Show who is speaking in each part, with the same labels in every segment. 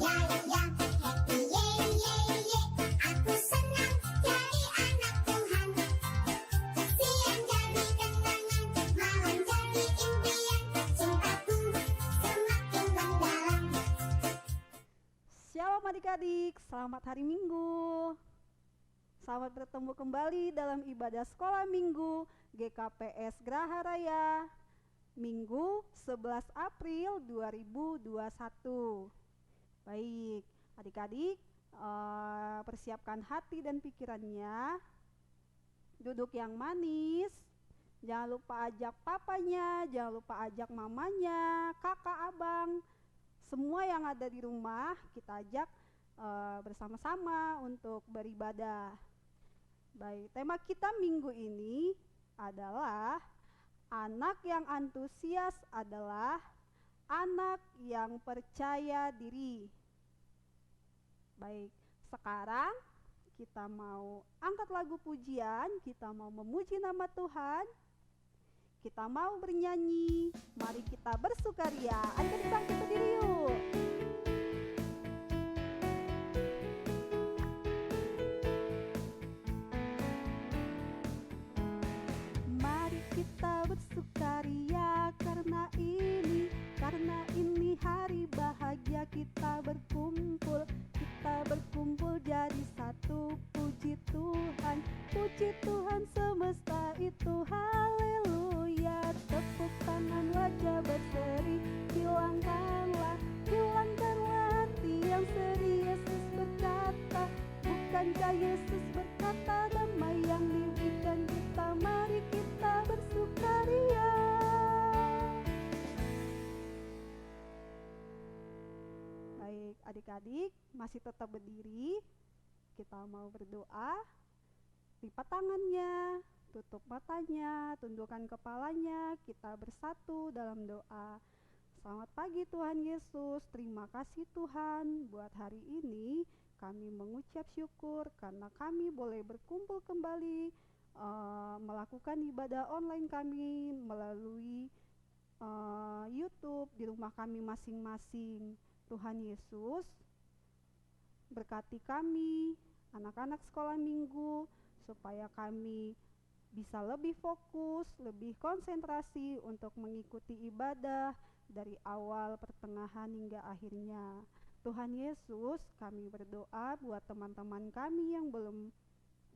Speaker 1: Ya ya, happy ye ye ye. Aku senang jadi anak Tuhan. Siang jadi kenangan, malam jadi impian. Cintaku semakin mendalam.
Speaker 2: Shalom adik-adik, selamat hari Minggu. Selamat bertemu kembali dalam ibadah sekolah Minggu GKPS Graha Raya Minggu 11 April 2021. Baik, adik-adik, persiapkan hati dan pikirannya. Duduk yang manis. Jangan lupa ajak papanya, jangan lupa ajak mamanya, kakak, abang. Semua yang ada di rumah kita ajak bersama-sama untuk beribadah. Baik, tema kita minggu ini adalah anak yang antusias adalah anak yang percaya diri. Baik, sekarang kita mau angkat lagu pujian, kita mau memuji nama Tuhan, kita mau bernyanyi. Mari kita bersukaria. Adik-adik bangkit berdiri yuk. Mari kita bersukaria karena ini hari bahagia. Kita berkumpul jadi satu. Puji Tuhan semesta itu, haleluya. Tepuk tangan, wajah berseri, hilangkanlah hati yang sedih. Yesus berkata, bukankah Yesus berkata, damai yang diberikan kita, mari kita bersukaria. Baik, adik-adik masih tetap berdiri. Kita mau berdoa. Lipat tangannya, tutup matanya, tundukkan kepalanya, kita bersatu dalam doa. Selamat pagi Tuhan Yesus, terima kasih Tuhan buat hari ini. Kami mengucap syukur karena kami boleh berkumpul kembali melakukan ibadah online kami melalui YouTube di rumah kami masing-masing. Tuhan Yesus, berkati kami, anak-anak sekolah minggu, supaya kami bisa lebih fokus, lebih konsentrasi untuk mengikuti ibadah dari awal, pertengahan, hingga akhirnya. Tuhan Yesus, kami berdoa buat teman-teman kami yang belum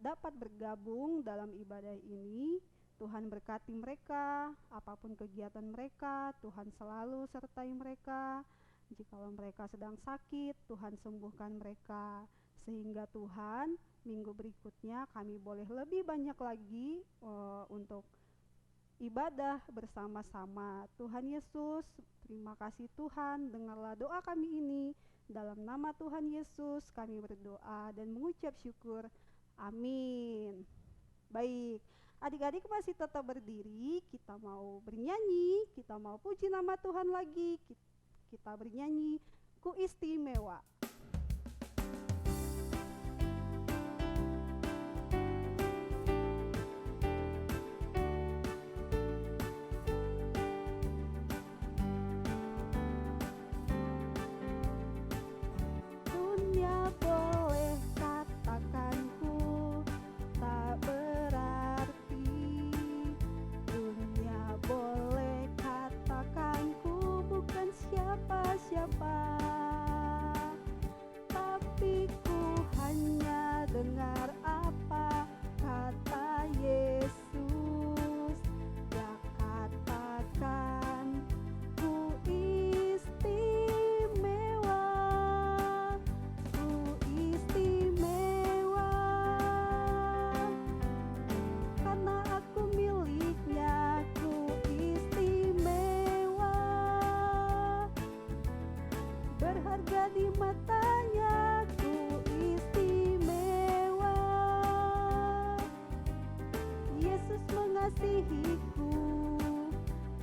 Speaker 2: dapat bergabung dalam ibadah ini. Tuhan berkati mereka, apapun kegiatan mereka, Tuhan selalu sertai mereka. Jikalau mereka sedang sakit, Tuhan sembuhkan mereka. Sehingga Tuhan, minggu berikutnya kami boleh lebih banyak lagi untuk ibadah bersama-sama. Tuhan Yesus, terima kasih Tuhan, dengarlah doa kami ini. Dalam nama Tuhan Yesus kami berdoa dan mengucap syukur. Amin. Baik, adik-adik masih tetap berdiri. Kita mau bernyanyi, kita mau puji nama Tuhan lagi. Kita bernyanyi Ku Istimewa. Dunia boleh katakan ku tak berarti, dunia boleh katakan ku bukan siapa-siapa, tapi ku hanya dengar apa kata Yesus. Dia katakan ku istimewa, ku istimewa, karena aku miliknya. Ku istimewa, berharga di matanya. Ku istimewa, Yesus mengasihiku.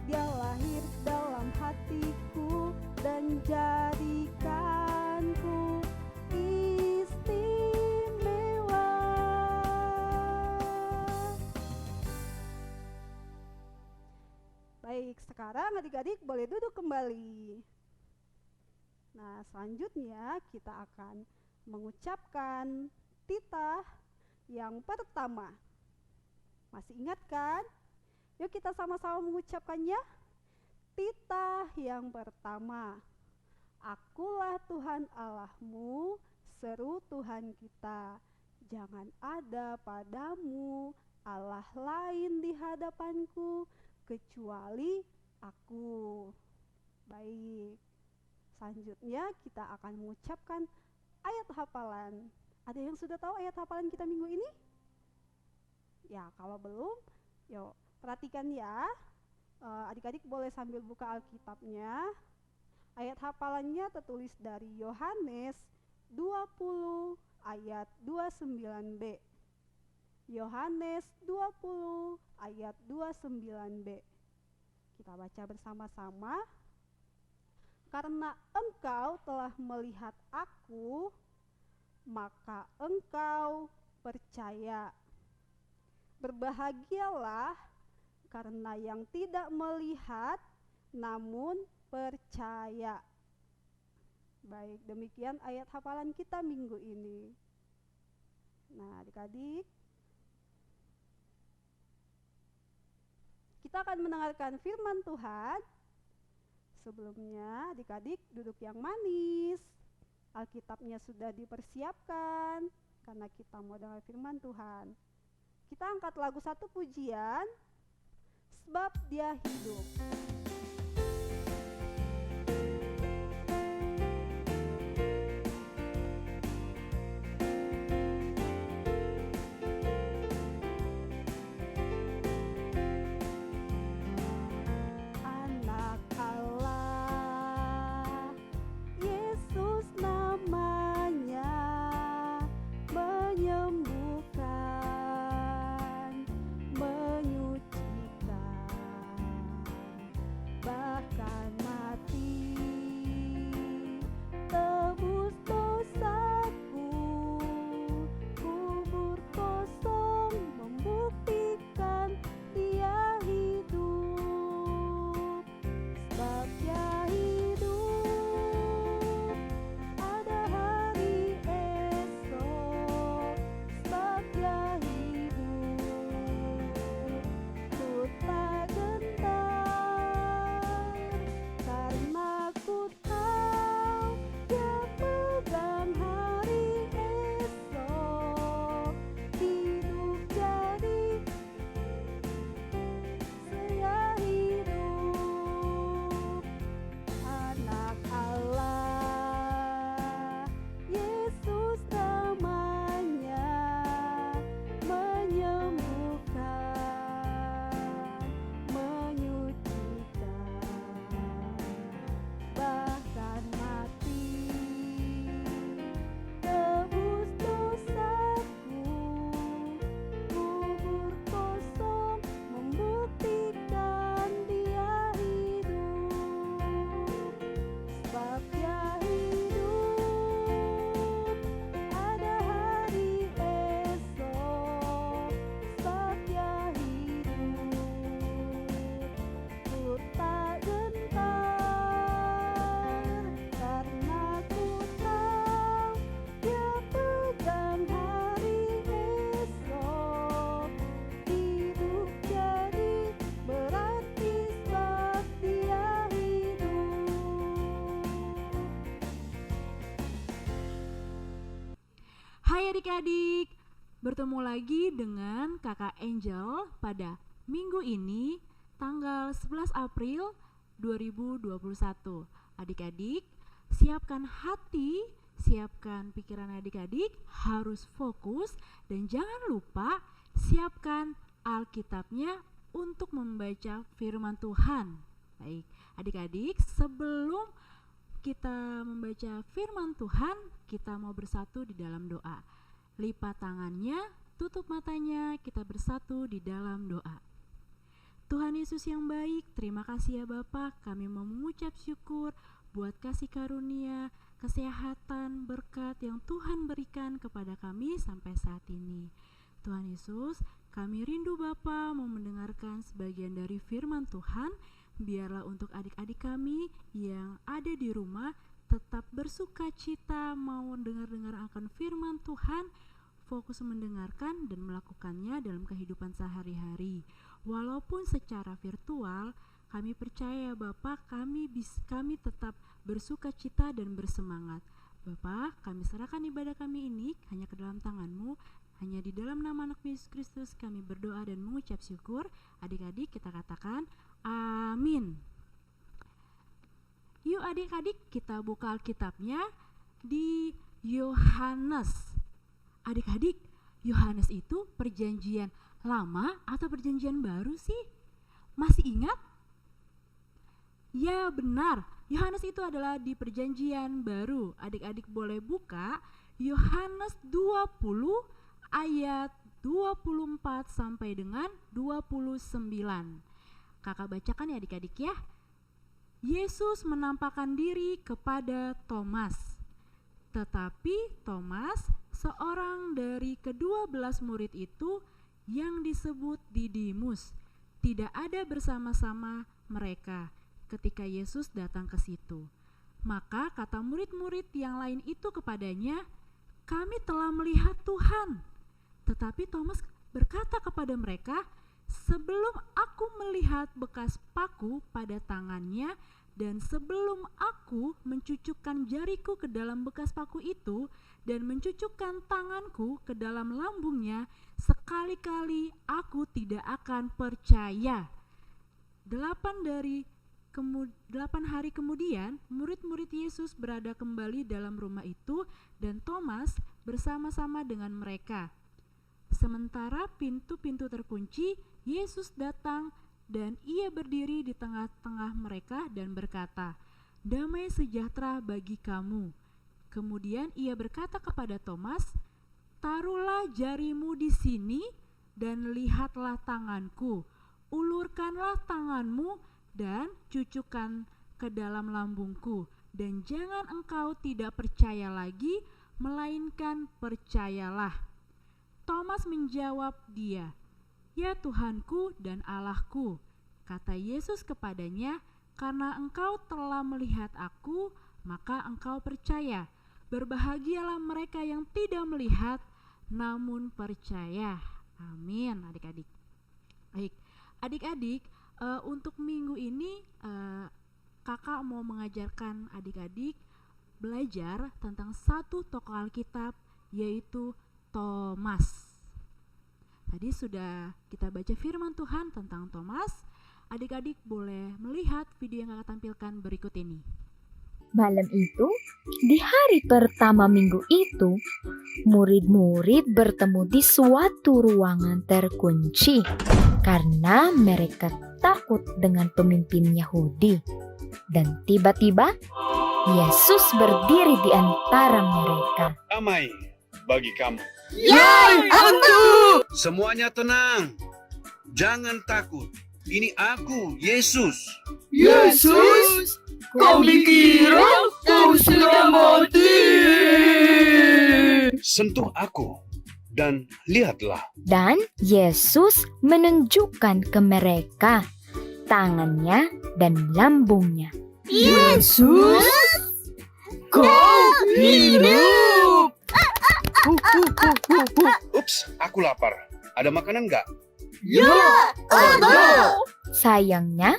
Speaker 2: Dia lahir dalam hatiku dan jadikanku istimewa. Baik, sekarang adik-adik boleh duduk kembali. Nah, selanjutnya kita akan mengucapkan titah yang pertama. Masih ingat kan? Yuk kita sama-sama mengucapkannya. Titah yang pertama. Akulah Tuhan Allahmu, seru Tuhan kita. Jangan ada padamu Allah lain di hadapanku kecuali aku. Baik. Selanjutnya kita akan mengucapkan ayat hafalan. Ada yang sudah tahu ayat hafalan kita minggu ini? Ya, kalau belum, yuk perhatikan ya. Adik-adik boleh sambil buka Alkitabnya. Ayat hafalannya tertulis dari Yohanes 20 ayat 29b. Yohanes 20 ayat 29b. Kita baca bersama-sama. Karena engkau telah melihat aku, maka engkau percaya. Berbahagialah karena yang tidak melihat namun percaya. Baik, demikian ayat hafalan kita minggu ini. Nah, adik-adik, kita akan mendengarkan firman Tuhan. Sebelumnya, adik-adik duduk yang manis. Alkitabnya sudah dipersiapkan karena kita mau dengar firman Tuhan. Kita angkat lagu satu pujian, sebab Dia hidup. Anak Allah, Yesus namanya, menyembuhkan, menyucikan, bahkan mati, tebus dosaku, kubur kosong membuktikan Dia hidup, sebab Dia hidup, ada hari esok, sebab Dia hidup, ku tak gentar, karena ku tahu Dia pegang hari esok, hidup jadi saya hidup. Anak Allah, Yesus namanya, menyembuhkan, menyucikan, bahkan mati, tebus dosaku, kubur kosong membuktikan Dia hidup, sebab Dia hidup, ada hari esok, sebab Dia hidup, ku tak gentar, karena ku tahu Dia pegang hari esok, hidup jadi berarti sebab Dia hidup.
Speaker 3: Hai adik-adik, bertemu lagi dengan Kakak Angel pada minggu ini tanggal 11 April 2021. Adik-adik, siapkan hati, siapkan pikiran adik-adik, harus fokus dan jangan lupa siapkan Alkitabnya untuk membaca firman Tuhan. Baik, adik-adik, sebelum kita membaca firman Tuhan, kita mau bersatu di dalam doa. Lipat tangannya, tutup matanya, kita bersatu di dalam doa. Tuhan Yesus yang baik, terima kasih ya Bapa, kami mau mengucap syukur buat kasih karunia, kesehatan, berkat yang Tuhan berikan kepada kami sampai saat ini. Tuhan Yesus, kami rindu Bapa mau mendengarkan sebagian dari firman Tuhan. Biarlah untuk adik-adik kami yang ada di rumah tetap bersuka cita mau dengar-dengar akan firman Tuhan, fokus mendengarkan dan melakukannya dalam kehidupan sehari-hari. Walaupun secara virtual, kami percaya Bapak, kami tetap bersuka cita dan bersemangat. Bapak, kami serahkan ibadah kami ini hanya ke dalam tangan-Mu. Hanya di dalam nama anak Yesus Kristus kami berdoa dan mengucap syukur. Adik-adik kita katakan amin. Yuk adik-adik kita buka Alkitabnya di Yohanes. Adik-adik, Yohanes itu perjanjian lama atau perjanjian baru sih? Masih ingat? Ya benar, Yohanes itu adalah di perjanjian baru. Adik-adik boleh buka Yohanes 20 ayat 24 sampai dengan 29. Kakak bacakan ya adik-adik ya. Yesus menampakkan diri kepada Thomas. Tetapi Thomas, seorang dari ke-12 murid itu yang disebut Didimus, tidak ada bersama-sama mereka ketika Yesus datang ke situ. Maka kata murid-murid yang lain itu kepadanya, "Kami telah melihat Tuhan." Tetapi Thomas berkata kepada mereka, "Sebelum aku melihat bekas paku pada tangannya dan sebelum aku mencucukkan jariku ke dalam bekas paku itu dan mencucukkan tanganku ke dalam lambungnya, sekali-kali aku tidak akan percaya." 8 hari kemudian, murid-murid Yesus berada kembali dalam rumah itu dan Thomas bersama-sama dengan mereka. Sementara pintu-pintu terkunci, Yesus datang dan ia berdiri di tengah-tengah mereka dan berkata, "Damai sejahtera bagi kamu." Kemudian ia berkata kepada Thomas, "Taruhlah jarimu di sini dan lihatlah tanganku. Ulurkanlah tanganmu dan cucukkan ke dalam lambungku. Dan jangan engkau tidak percaya lagi, melainkan percayalah." Thomas menjawab dia, "Ya Tuhanku dan Allahku." Kata Yesus kepadanya, "Karena engkau telah melihat aku, maka engkau percaya. Berbahagialah mereka yang tidak melihat, namun percaya." Amin adik-adik. Baik, adik-adik, untuk minggu ini kakak mau mengajarkan adik-adik belajar tentang satu tokoh Alkitab, yaitu Thomas. Tadi sudah kita baca firman Tuhan tentang Thomas. Adik-adik boleh melihat video yang kakak tampilkan berikut ini.
Speaker 4: Malam itu, di hari pertama minggu itu, murid-murid bertemu di suatu ruangan terkunci karena mereka takut dengan pemimpin Yahudi. Dan tiba-tiba, Yesus berdiri di antara mereka.
Speaker 5: Damai bagi kamu. Semuanya tenang. Jangan takut. Ini aku, Yesus.
Speaker 6: Yesus, kami kira kau sudah mati.
Speaker 5: Sentuh aku dan lihatlah.
Speaker 4: Dan Yesus menunjukkan ke mereka tangannya dan lambungnya.
Speaker 6: Yesus, kau hidup.
Speaker 5: Ups, aku lapar. Ada makanan nggak?
Speaker 6: Ya, ada.
Speaker 4: Sayangnya,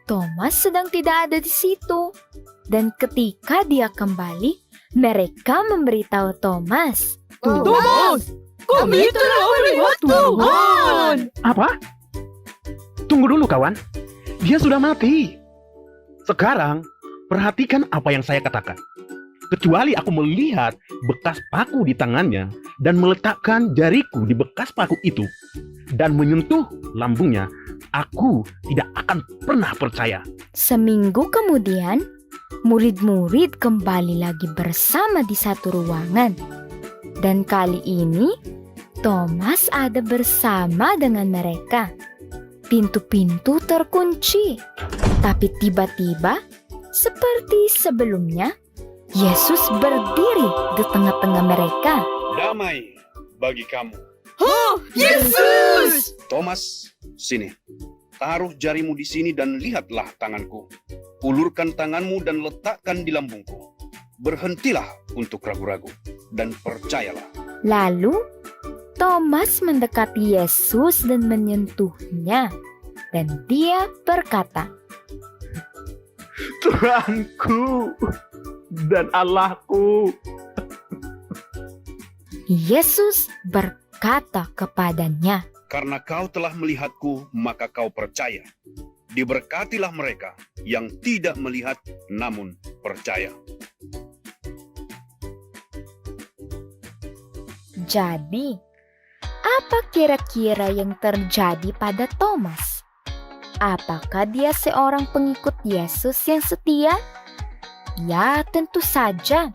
Speaker 4: Thomas sedang tidak ada di situ. Dan ketika dia kembali, mereka memberitahu Thomas.
Speaker 6: Thomas, kami telah melihat Tuhan.
Speaker 7: Apa? Tunggu dulu kawan. Dia sudah mati. Sekarang, perhatikan apa yang saya katakan. Kecuali aku melihat bekas paku di tangannya dan meletakkan jariku di bekas paku itu dan menyentuh lambungnya, aku tidak akan pernah percaya.
Speaker 4: Seminggu kemudian, murid-murid kembali lagi bersama di satu ruangan. Dan kali ini, Thomas ada bersama dengan mereka. Pintu-pintu terkunci. Tapi tiba-tiba, seperti sebelumnya, Yesus berdiri di tengah-tengah mereka.
Speaker 5: Damai bagi kamu.
Speaker 6: Yesus,
Speaker 5: Thomas, sini. Taruh jarimu di sini dan lihatlah tanganku. Ulurkan tanganmu dan letakkan di lambungku. berhentilah untuk ragu-ragu dan percayalah.
Speaker 4: Lalu Thomas mendekati Yesus dan menyentuhnya. Dan dia berkata,
Speaker 7: Tuhanku dan Allahku.
Speaker 4: Yesus berkata kepadanya,
Speaker 5: Karena kau telah melihatku, maka kau percaya. Diberkatilah mereka yang tidak melihat namun percaya.
Speaker 4: jadi, apa kira-kira yang terjadi pada Thomas? Apakah dia seorang pengikut Yesus yang setia? Ya, tentu saja.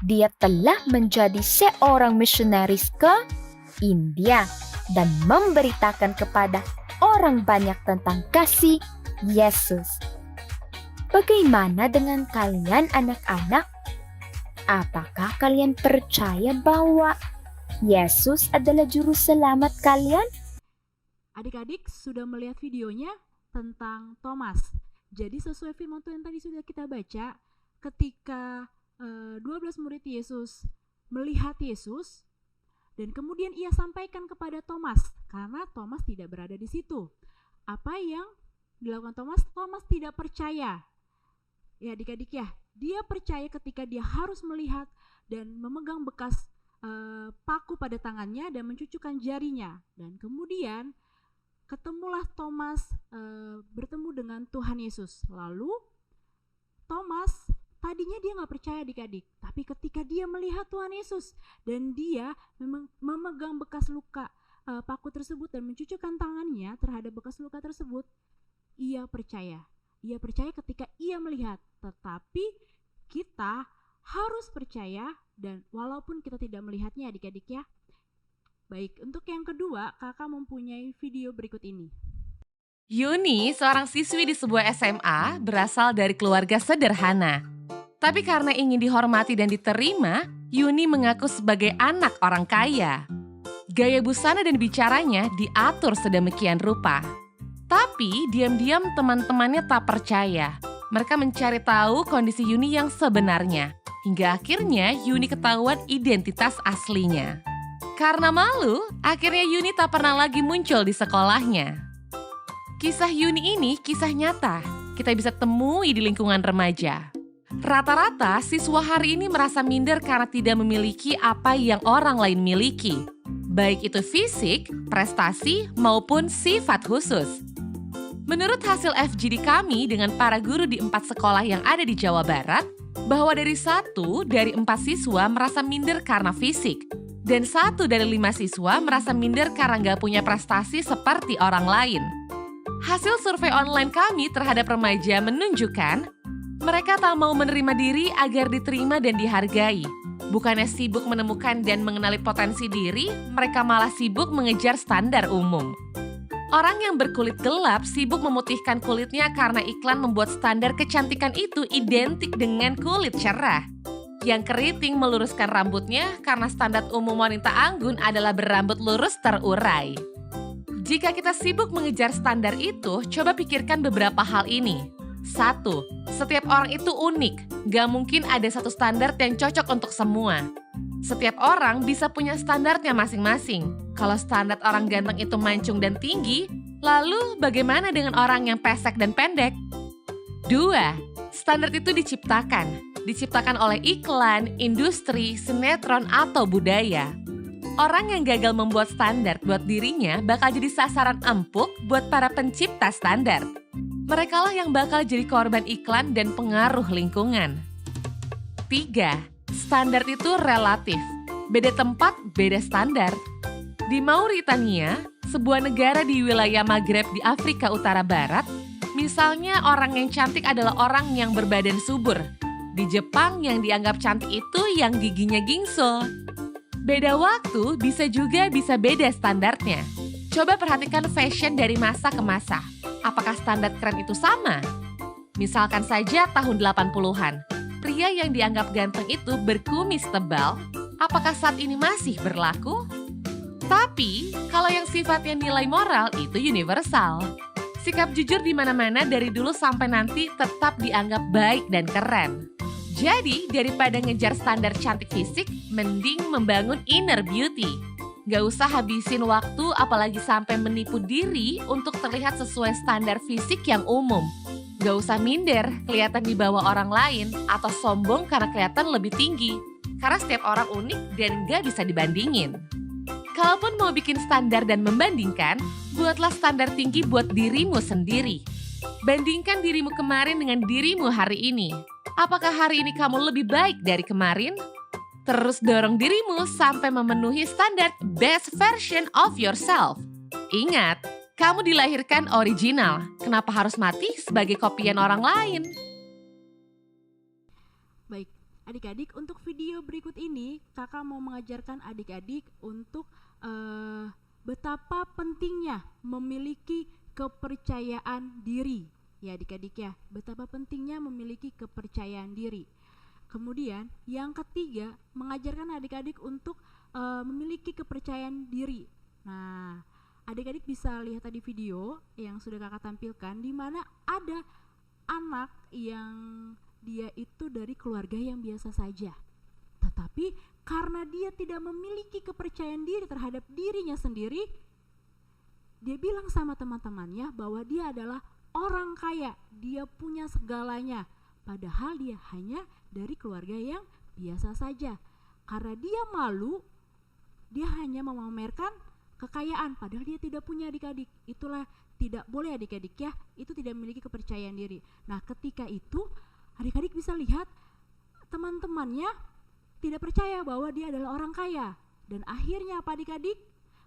Speaker 4: Dia telah menjadi seorang misionaris ke India dan memberitakan kepada orang banyak tentang kasih Yesus. Bagaimana dengan kalian anak-anak? Apakah kalian percaya bahwa Yesus adalah juru selamat kalian?
Speaker 3: Adik-adik sudah melihat videonya tentang Thomas. Jadi sesuai firman Tuhan yang tadi sudah kita baca, ketika 12 murid Yesus melihat Yesus, dan kemudian ia sampaikan kepada Thomas, karena Thomas tidak berada di situ. Apa yang dilakukan Thomas? Thomas tidak percaya. Ya adik-adik ya, dia percaya ketika dia harus melihat dan memegang bekas paku pada tangannya dan mencucukkan jarinya. Dan kemudian ketemulah Thomas bertemu dengan Tuhan Yesus. Lalu Thomas tadinya dia nggak percaya adik-adik, tapi ketika dia melihat Tuhan Yesus dan dia memegang bekas luka paku tersebut dan mencucukkan tangannya terhadap bekas luka tersebut, ia percaya. Ia percaya ketika ia melihat, tetapi kita harus percaya dan walaupun kita tidak melihatnya adik-adik ya. Baik, untuk yang kedua, kakak mempunyai video berikut ini.
Speaker 8: Yuni, seorang siswi di sebuah SMA, berasal dari keluarga sederhana. Tapi karena ingin dihormati dan diterima, Yuni mengaku sebagai anak orang kaya. Gaya busana dan bicaranya diatur sedemikian rupa. Tapi diam-diam teman-temannya tak percaya. Mereka mencari tahu kondisi Yuni yang sebenarnya. Hingga akhirnya Yuni ketahuan identitas aslinya. Karena malu, akhirnya Yuni tak pernah lagi muncul di sekolahnya. Kisah Yuni ini kisah nyata. Kita bisa temui di lingkungan remaja. Rata-rata siswa hari ini merasa minder karena tidak memiliki apa yang orang lain miliki. Baik itu fisik, prestasi, maupun sifat khusus. Menurut hasil FGD kami dengan para guru di 4 sekolah yang ada di Jawa Barat, bahwa dari 1 dari 4 siswa merasa minder karena fisik, dan 1 dari 5 siswa merasa minder karena nggak punya prestasi seperti orang lain. Hasil survei online kami terhadap remaja menunjukkan mereka tak mau menerima diri agar diterima dan dihargai. Bukannya sibuk menemukan dan mengenali potensi diri, mereka malah sibuk mengejar standar umum. Orang yang berkulit gelap sibuk memutihkan kulitnya karena iklan membuat standar kecantikan itu identik dengan kulit cerah. Yang keriting meluruskan rambutnya karena standar umum wanita anggun adalah berambut lurus terurai. Jika kita sibuk mengejar standar itu, coba pikirkan beberapa hal ini. 1. Setiap orang itu unik, gak mungkin ada satu standar yang cocok untuk semua. Setiap orang bisa punya standarnya masing-masing. Kalau standar orang ganteng itu mancung dan tinggi, lalu bagaimana dengan orang yang pesek dan pendek? 2. Standar itu diciptakan oleh iklan, industri, sinetron, atau budaya. Orang yang gagal membuat standar buat dirinya bakal jadi sasaran empuk buat para pencipta standar. Merekalah yang bakal jadi korban iklan dan pengaruh lingkungan. 3. Standar itu relatif. Beda tempat, beda standar. Di Mauritania, sebuah negara di wilayah Maghreb di Afrika Utara Barat, misalnya orang yang cantik adalah orang yang berbadan subur. Di Jepang, yang dianggap cantik itu yang giginya gingsul. Beda waktu bisa beda standarnya. Coba perhatikan fashion dari masa ke masa. Apakah standar keren itu sama? Misalkan saja tahun 80-an. Pria yang dianggap ganteng itu berkumis tebal, apakah saat ini masih berlaku? Tapi, kalau yang sifatnya nilai moral itu universal. Sikap jujur di mana-mana dari dulu sampai nanti tetap dianggap baik dan keren. Jadi, daripada ngejar standar cantik fisik, mending membangun inner beauty. Gak usah habisin waktu apalagi sampai menipu diri untuk terlihat sesuai standar fisik yang umum. Gak usah minder, kelihatan di bawah orang lain, atau sombong karena kelihatan lebih tinggi. Karena setiap orang unik dan gak bisa dibandingin. Kalaupun mau bikin standar dan membandingkan, buatlah standar tinggi buat dirimu sendiri. Bandingkan dirimu kemarin dengan dirimu hari ini. Apakah hari ini kamu lebih baik dari kemarin? Terus dorong dirimu sampai memenuhi standar best version of yourself. Ingat, kamu dilahirkan original. Kenapa harus mati sebagai kopian orang lain?
Speaker 3: Baik, adik-adik, untuk video berikut ini kakak mau mengajarkan adik-adik untuk betapa pentingnya memiliki kepercayaan diri. Ya adik-adik ya, betapa pentingnya memiliki kepercayaan diri. Kemudian yang ketiga, mengajarkan adik-adik untuk memiliki kepercayaan diri. Nah, adik-adik bisa lihat tadi video yang sudah kakak tampilkan, di mana ada anak yang dia itu dari keluarga yang biasa saja. Tetapi karena dia tidak memiliki kepercayaan diri terhadap dirinya sendiri, dia bilang sama teman-temannya bahwa dia adalah orang kaya, dia punya segalanya. Padahal dia hanya dari keluarga yang biasa saja. Karena dia malu, dia hanya memamerkan kekayaan, padahal dia tidak punya adik-adik. Itulah tidak boleh adik-adik ya, itu tidak memiliki kepercayaan diri. Nah ketika itu adik-adik bisa lihat teman-temannya tidak percaya bahwa dia adalah orang kaya. Dan akhirnya apa adik-adik?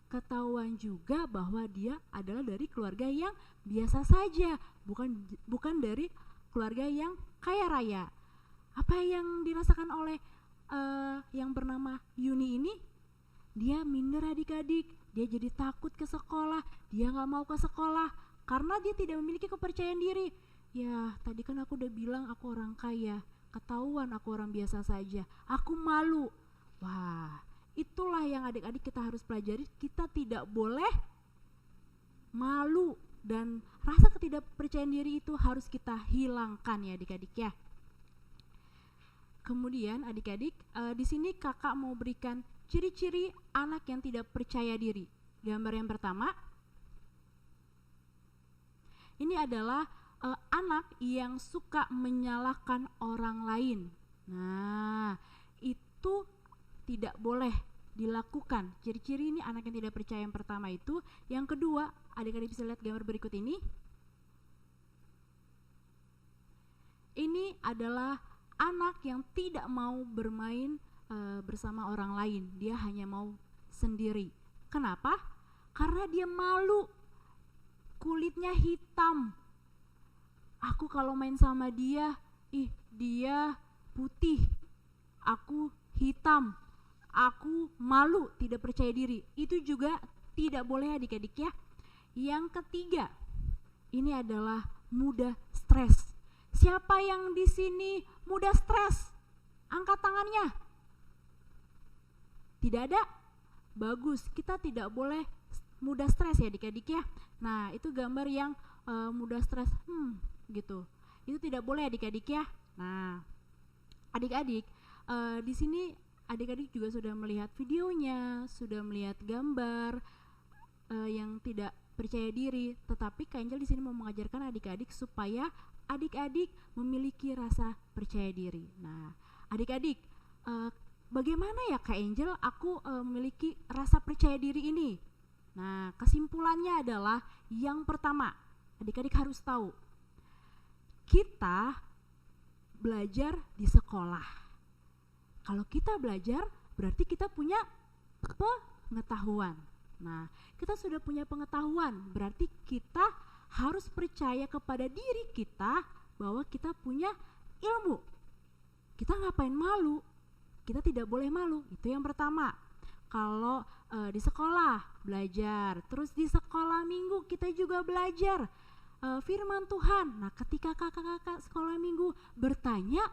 Speaker 3: Ketahuan juga bahwa dia adalah dari keluarga yang biasa saja, bukan dari keluarga yang kaya raya. Apa yang dirasakan oleh yang bernama Yuni ini? Dia minder adik-adik, dia jadi takut ke sekolah, dia nggak mau ke sekolah karena dia tidak memiliki kepercayaan diri. Ya tadi kan aku udah bilang aku orang kaya, ketahuan aku orang biasa saja, aku malu. Wah, itulah yang adik-adik kita harus pelajari. Kita tidak boleh malu dan rasa ketidakpercayaan diri itu harus kita hilangkan ya adik-adik ya. Kemudian adik-adik, di sini kakak mau berikan ciri-ciri anak yang tidak percaya diri. Gambar yang pertama, ini adalah anak yang suka menyalahkan orang lain. Nah, itu tidak boleh dilakukan. Ciri-ciri ini anak yang tidak percaya yang pertama itu. Yang kedua, adik-adik bisa lihat gambar berikut ini. Ini adalah anak yang tidak mau bermain bersama orang lain. Dia hanya mau sendiri. Kenapa? Karena dia malu. Kulitnya hitam. Aku kalau main sama dia, dia putih. Aku hitam. Aku malu, tidak percaya diri. Itu juga tidak boleh adik-adik ya. Yang ketiga, ini adalah mudah stres. Siapa yang di sini mudah stres? Angkat tangannya. Tidak ada? Bagus, kita tidak boleh mudah stres ya adik-adik ya. Nah, itu gambar yang mudah stres. Gitu. Itu tidak boleh adik-adik ya. Nah, adik-adik, di sini adik-adik juga sudah melihat videonya, sudah melihat gambar yang tidak percaya diri. Tetapi Kak Angel di sini mau mengajarkan adik-adik supaya adik-adik memiliki rasa percaya diri. Nah, adik-adik, bagaimana ya Kak Angel aku memiliki rasa percaya diri ini? Nah, kesimpulannya adalah yang pertama, adik-adik harus tahu, kita belajar di sekolah. Kalau kita belajar, berarti kita punya pengetahuan. Nah, kita sudah punya pengetahuan, berarti kita harus percaya kepada diri kita bahwa kita punya ilmu. Kita ngapain malu? Kita tidak boleh malu. Itu yang pertama. Kalau di sekolah belajar, terus di sekolah minggu kita juga belajar firman Tuhan. Nah, ketika kakak-kakak sekolah minggu bertanya,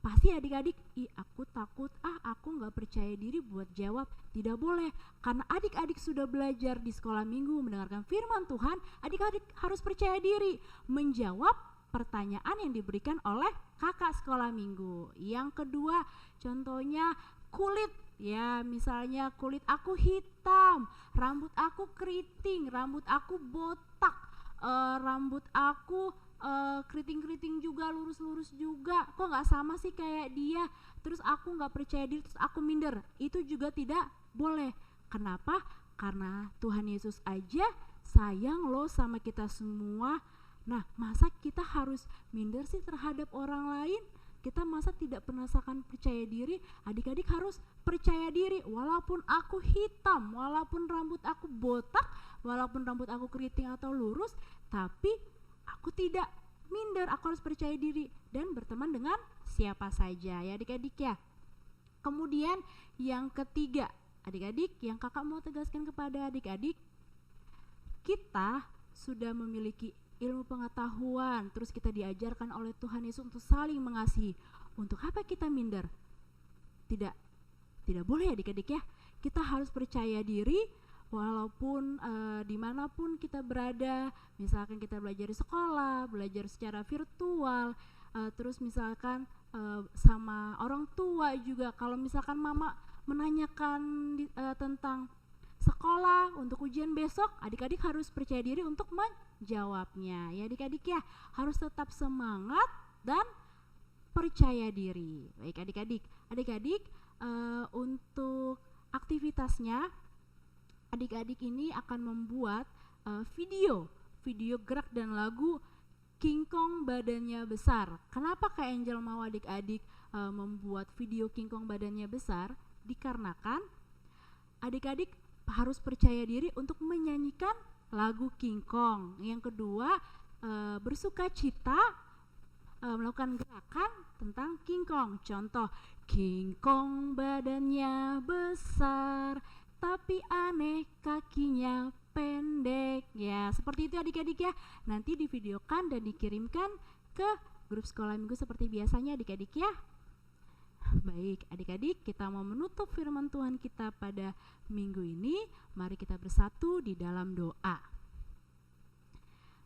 Speaker 3: pasti adik-adik, aku takut, aku nggak percaya diri buat jawab. Tidak boleh, karena adik-adik sudah belajar di sekolah minggu mendengarkan firman Tuhan. Adik-adik harus percaya diri menjawab pertanyaan yang diberikan oleh kakak sekolah minggu. Yang kedua, contohnya kulit. Ya, misalnya kulit aku hitam, rambut aku keriting, rambut aku botak, rambut aku keriting-keriting juga, lurus-lurus juga. Kok nggak sama sih kayak dia? Terus aku nggak percaya diri, terus aku minder. Itu juga tidak boleh. Kenapa? Karena Tuhan Yesus aja sayang loh sama kita semua. Nah, masa kita harus minder sih terhadap orang lain? Kita masa tidak merasakan percaya diri? Adik-adik harus percaya diri. Walaupun aku hitam, walaupun rambut aku botak, walaupun rambut aku keriting atau lurus, tapi aku tidak minder. Aku harus percaya diri dan berteman dengan siapa saja ya adik-adik ya. Kemudian yang ketiga, adik-adik, yang kakak mau tegaskan kepada adik-adik, kita sudah memiliki ilmu pengetahuan, terus kita diajarkan oleh Tuhan Yesus untuk saling mengasihi. Untuk apa kita minder? Tidak boleh adik-adik ya. Kita harus percaya diri walaupun dimanapun kita berada. Misalkan kita belajar di sekolah, belajar secara virtual, terus misalkan sama orang tua juga. Kalau misalkan mama menanyakan tentang sekolah untuk ujian besok, adik-adik harus percaya diri untuk menjawabnya ya adik-adik ya. Harus tetap semangat dan percaya diri. Baik adik-adik, untuk aktivitasnya adik-adik ini akan membuat video gerak dan lagu King Kong badannya besar. Kenapa Kak Angel mau adik-adik membuat video King Kong badannya besar? Dikarenakan adik-adik harus percaya diri untuk menyanyikan lagu King Kong. Yang kedua, bersuka cita melakukan gerakan tentang King Kong. Contoh, King Kong badannya besar, tapi aneh kakinya pendek. Ya, seperti itu adik-adik ya. Nanti divideokan dan dikirimkan ke grup sekolah minggu seperti biasanya adik-adik ya. Baik, adik-adik, kita mau menutup firman Tuhan kita pada minggu ini. Mari kita bersatu di dalam doa.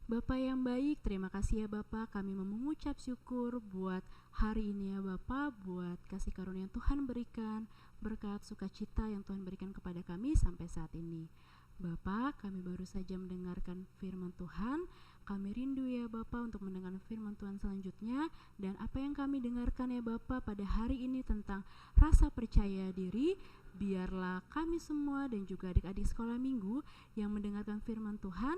Speaker 3: Bapa yang baik, terima kasih ya Bapak, kami mau mengucap syukur buat hari ini ya Bapak, buat kasih karunia yang Tuhan berikan, berkat sukacita yang Tuhan berikan kepada kami sampai saat ini. Bapak, kami baru saja mendengarkan firman Tuhan. Kami rindu ya Bapak untuk mendengar firman Tuhan selanjutnya. Dan apa yang kami dengarkan ya Bapak pada hari ini tentang rasa percaya diri, biarlah kami semua dan juga adik-adik sekolah minggu yang mendengarkan firman Tuhan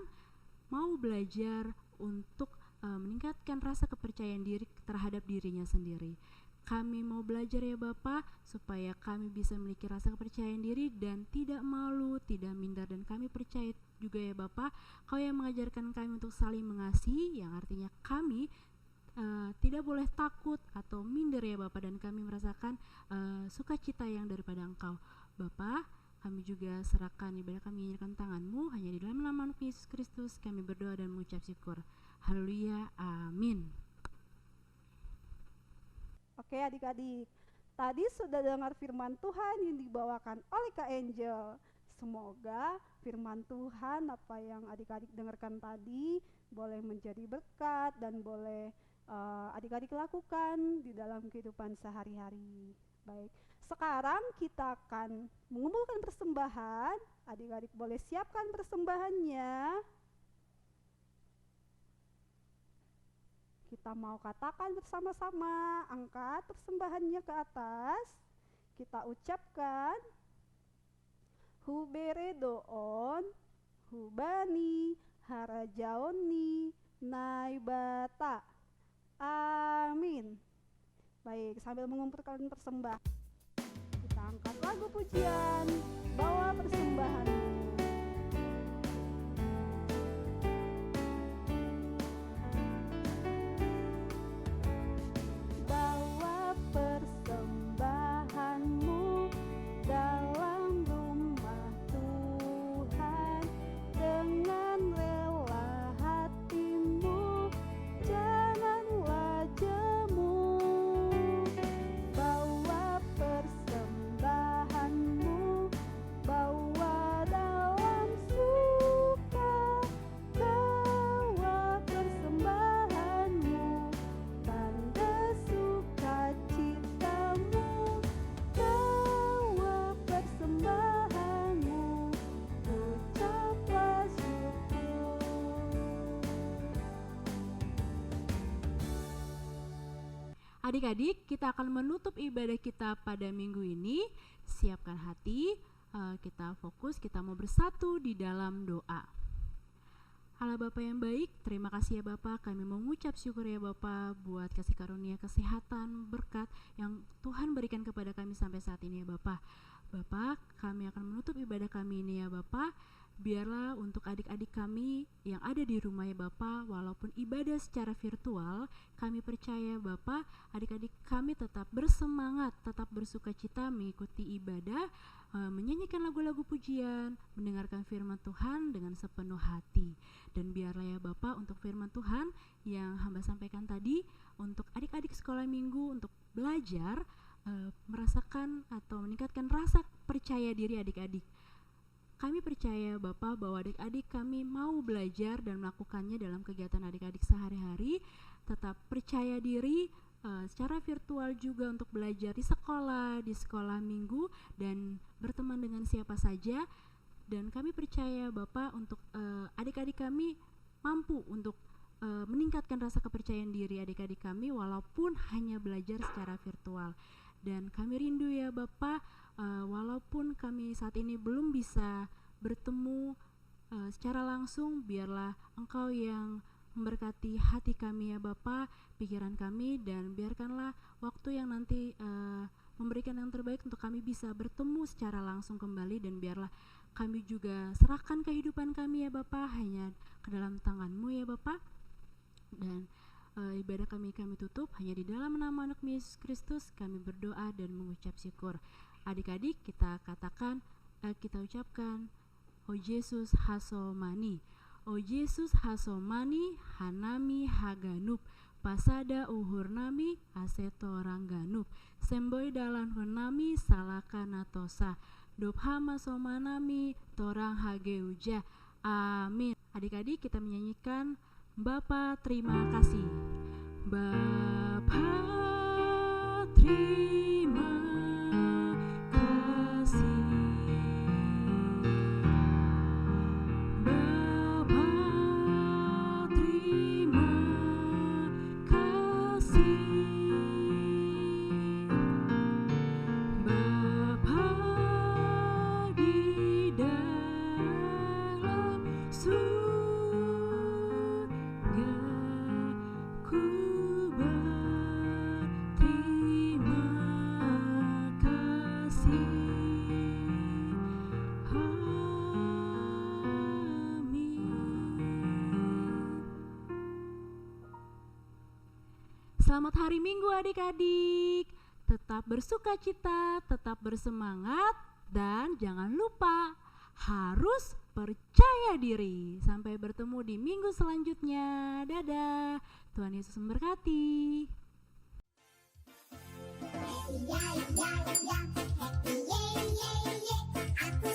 Speaker 3: mau belajar untuk meningkatkan rasa kepercayaan diri terhadap dirinya sendiri. Kami mau belajar ya Bapak supaya kami bisa memiliki rasa kepercayaan diri dan tidak malu, tidak minder, dan kami percaya juga ya Bapak, Kau yang mengajarkan kami untuk saling mengasihi, yang artinya kami tidak boleh takut atau minder ya Bapak, dan kami merasakan sukacita yang daripada Engkau. Bapak, kami juga serahkan ibadah kami, menyerahkan tangan-Mu, hanya di dalam nama Yesus Kristus kami berdoa dan mengucap syukur. Haleluya, amin.
Speaker 2: Oke adik-adik, tadi sudah dengar firman Tuhan yang dibawakan oleh Kak Angel. Semoga firman Tuhan apa yang adik-adik dengarkan tadi boleh menjadi berkat dan boleh adik-adik lakukan di dalam kehidupan sehari-hari. Baik, sekarang kita akan mengumpulkan persembahan. Adik-adik boleh siapkan persembahannya. Kita mau katakan bersama-sama, angkat persembahannya ke atas. Kita ucapkan, Huberedoon, Hubani, Harajaoni, Naibata. Amin. Baik, sambil mengumpulkan persembahan, kita angkat lagu pujian, bawa persembahan. Bawa persembahanmu dalam rumah Tuhan dengan rela hatimu, janganlah jemu. Bawa persembahanmu, bawa
Speaker 3: Adik-adik, kita akan menutup ibadah kita pada minggu ini. Siapkan hati, kita fokus, kita mau bersatu di dalam doa. Allah Bapa yang baik, terima kasih ya Bapa, kami mengucap syukur ya Bapa buat kasih karunia kesehatan, berkat yang Tuhan berikan kepada kami sampai saat ini ya Bapa. Bapa, kami akan menutup ibadah kami ini ya Bapa. Biarlah untuk adik-adik kami yang ada di rumah ya Bapa, walaupun ibadah secara virtual, kami percaya Bapa, adik-adik kami tetap bersemangat, tetap bersukacita mengikuti ibadah, menyanyikan lagu-lagu pujian, mendengarkan firman Tuhan dengan sepenuh hati. Dan biarlah ya Bapa, untuk firman Tuhan yang hamba sampaikan tadi, untuk adik-adik sekolah minggu untuk belajar, merasakan atau meningkatkan rasa percaya diri adik-adik. Kami percaya Bapak bahwa adik-adik kami mau belajar dan melakukannya dalam kegiatan adik-adik sehari-hari, tetap percaya diri secara virtual juga untuk belajar di sekolah minggu dan berteman dengan siapa saja. Dan kami percaya Bapak untuk adik-adik kami mampu untuk meningkatkan rasa kepercayaan diri adik-adik kami walaupun hanya belajar secara virtual. Dan kami rindu ya Bapak, walaupun kami saat ini belum bisa bertemu secara langsung, biarlah Engkau yang memberkati hati kami ya Bapak, pikiran kami, dan biarkanlah waktu yang nanti memberikan yang terbaik untuk kami bisa bertemu secara langsung kembali. Dan biarlah kami juga serahkan kehidupan kami ya Bapak hanya ke dalam tangan-Mu ya Bapak. Dan ibadah kami tutup hanya di dalam nama anak Yesus Kristus kami berdoa dan mengucap syukur. Adik-adik kita katakan, kita ucapkan, O Yesus hasomani, O Yesus hasomani, hanami haganup, pasada uhur nami, aseto rangganup, semboi dalan hunami, salakana tosa, dobhama somanami, torang hageuja. Amin. Adik-adik kita menyanyikan Bapa terima kasih. Bapa terima kasih. Bapa terima kasih. Bapa di dalam surga, ku berterima kasih. Amin. Selamat hari Minggu adik-adik. Tetap bersukacita, tetap bersemangat, dan jangan lupa harus percaya diri. Sampai bertemu di minggu selanjutnya. Dadah. Tuhan Yesus memberkati.
Speaker 1: Happy, yeah, yeah, yeah, happy, yeah, yeah, yeah. Aku